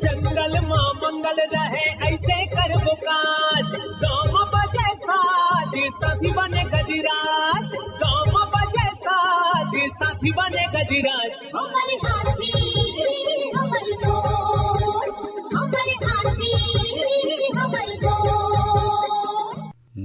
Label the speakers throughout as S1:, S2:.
S1: जंगल मां मंगल रहे ऐसे करबो काज, गाँव बजे साज साथी बने गजराज, गाँव बजे साज साथी बने गजराज।
S2: हमारे हाथी हमर दोस्त, हमारे हाथी हमर दोस्त।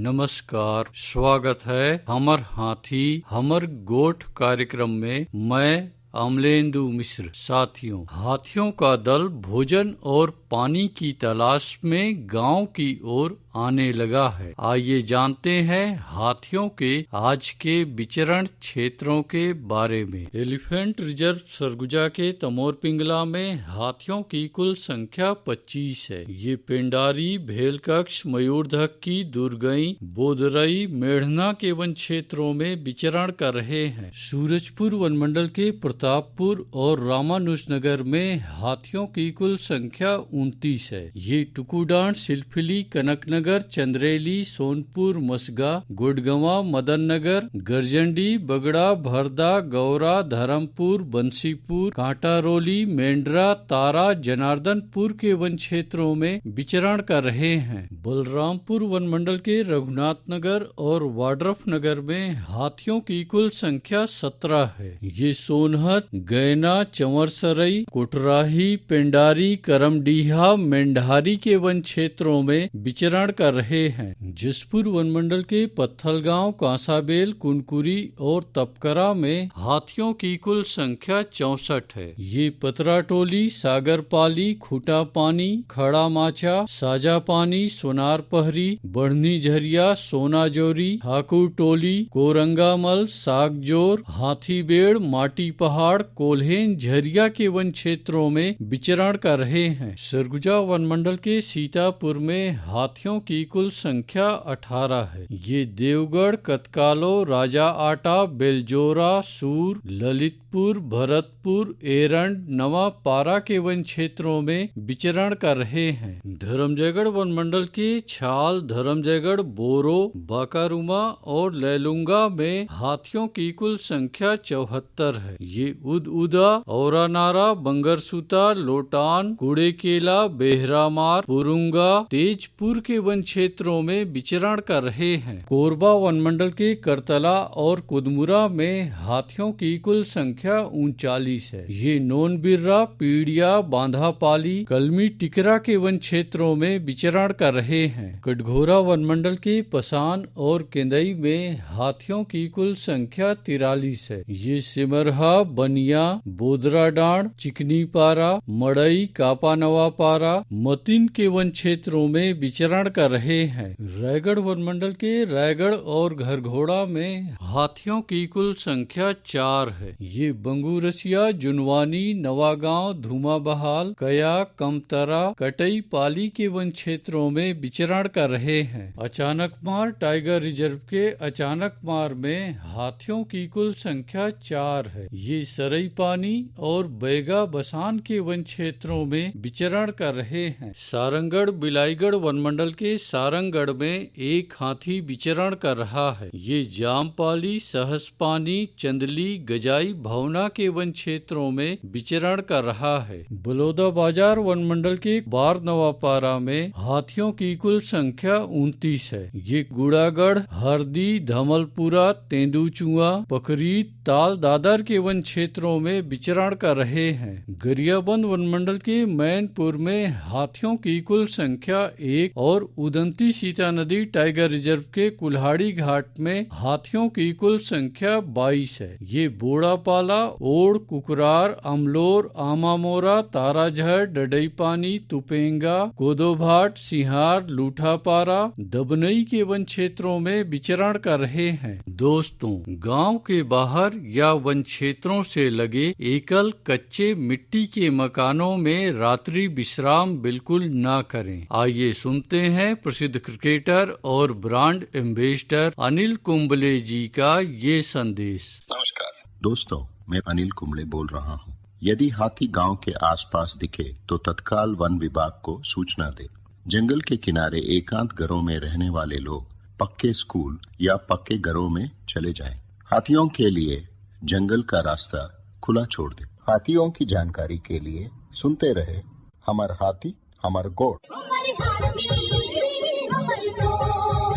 S3: नमस्कार, स्वागत है हमर हाथी हमर गोठ कार्यक्रम में। मैं अमलेंदु मिश्र। साथियों, हाथियों का दल भोजन और पानी की तलाश में गांव की ओर आने लगा है। आइए जानते हैं हाथियों के आज के विचरण क्षेत्रों के बारे में। एलिफेंट रिजर्व सरगुजा के तमोर पिंगला में हाथियों की कुल संख्या 25 है। ये पेंडारी, भेलकक्ष, मयूरधक की दुर्गई, बोदरई, मेढ़ना के वन क्षेत्रों में विचरण कर रहे हैं। सूरजपुर वनमंडल के प्रतापपुर और रामानुजनगर में हाथियों की कुल संख्या 29 है। ये टुकुडान, सिलफिली, कनकनगर, चंद्रेली, सोनपुर, मसगा, गुड़गवा, मदननगर, गरजंडी, बगड़ा, भरदा, गौरा, धर्मपुर, बंसीपुर, कांटारोली, मेंढरा, तारा, जनार्दनपुर के वन क्षेत्रों में विचरण कर रहे हैं। बलरामपुर वनमंडल के रघुनाथनगर और वाड्रफ नगर में हाथियों की कुल संख्या 17 है। ये सोनहत, गैना, चंवरसरई, कोटराही, पेंडारी, करमडीहा, मेंढारी के वन क्षेत्रों में विचरण कर रहे हैं। जसपुर वनमंडल के पत्थलगांव, कांसाबेल, कुनकुरी और तपकरा में हाथियों की कुल संख्या 64 है। ये पतराटोली, सागरपाली, खुटापानी, खड़ा माचा, साजापानी, सोनारपहरी, बढ़नी झरिया, सोनाजोरी, ठाकुर टोली, कोरंगामल, सागजोर, हाथीबेड़, माटी पहाड़, कोल्हेन, झरिया के वन क्षेत्रों में विचरण कर रहे हैं। सरगुजा वनमंडल के सीतापुर में हाथियों की कुल संख्या 18 है। ये देवगढ़, कतकालो, राजा आटा, बेलजोरा, सूर, ललितपुर, भरतपुर, एरंड, नवा पारा के वन क्षेत्रों में विचरण कर रहे हैं। धर्मजयगढ़ वनमंडल के छाल, धर्मजयगढ़, बोरो, बाकारुमा और लैलुंगा में हाथियों की कुल संख्या 74 है। ये उदा, औरानारा, बंगरसुता, लोटान, कुड़ेकेला, बेहरामार, पुरुंगा, तेजपुर के वन क्षेत्रों में विचरण कर रहे हैं। कोरबा वनमंडल के करतला और कुदमुरा में हाथियों की कुल संख्या 39 है। ये नोनबिर्रा, पीड़िया, बांधापाली, कलमी, टिकरा के वन क्षेत्रों में विचरण कर रहे हैं। कटघोरा वनमंडल के पसान और केंदई में हाथियों की कुल संख्या 43 है। ये सिमरहा, बनिया, बोदराडांड, चिकनी पारा, मड़ई, कापानवा पारा, मतिन के वन क्षेत्रों में विचरण कर रहे हैं। रायगढ़ वनमंडल के रायगढ़ और घरघोड़ा में हाथियों की कुल संख्या 4 है। ये बंगूरसिया, जुनवानी, नवागांव, धुमाबहाल, कया, कमतरा, कटई, पाली के वन क्षेत्रों में विचरण कर रहे हैं। अचानकमार टाइगर रिजर्व के अचानकमार में हाथियों की कुल संख्या 4 है। ये सरई पानी और बैगा बसान के वन क्षेत्रों में विचरण कर रहे हैं। सारंगढ़ बिलाईगढ़ वनमंडल के सारंगढ़ में एक हाथी विचरण कर रहा है। ये जामपाली, सहसपानी, चंदली, गजाई, भवना के वन क्षेत्रों में विचरण कर रहा है। बलौदा बाजार वनमंडल के बार नवापारा में हाथियों की कुल संख्या 29 है। ये गुड़ागढ़, हरदी, धमलपुरा, तेंदुचुआ, पकरी, ताल दादर के वन क्षेत्रों में विचरण कर रहे हैं। गरियाबंद वनमंडल के मैनपुर में हाथियों की कुल संख्या 1 और उदंती सीता नदी टाइगर रिजर्व के कुल्हाड़ी घाट में हाथियों की कुल संख्या 22 है। ये बोड़ापाला, ओड़, कुकरार, अमलोर, आमामोरा, ताराझर, डडईपानी, तुपेंगा, कोदोभाट, सिहार, लूठापारा, दबनई के वन क्षेत्रों में विचरण कर रहे हैं। दोस्तों, गांव के बाहर या वन क्षेत्रों से लगे एकल कच्चे मिट्टी के मकानों में रात्रि विश्राम बिल्कुल ना करें। आइए सुनते हैं प्रसिद्ध क्रिकेटर और ब्रांड एम्बेसडर अनिल कुंबले जी का ये संदेश।
S4: नमस्कार दोस्तों, मैं अनिल कुंबले बोल रहा हूँ। यदि हाथी गांव के आसपास दिखे तो तत्काल वन विभाग को सूचना दे। जंगल के किनारे एकांत घरों में रहने वाले लोग पक्के स्कूल या पक्के घरों में चले जाएं। हाथियों के लिए जंगल का रास्ता खुला छोड़ दें। हाथियों की जानकारी के लिए सुनते रहे हमर हाथी हमर गोठ।
S2: हमर हाथी हमर गोठ।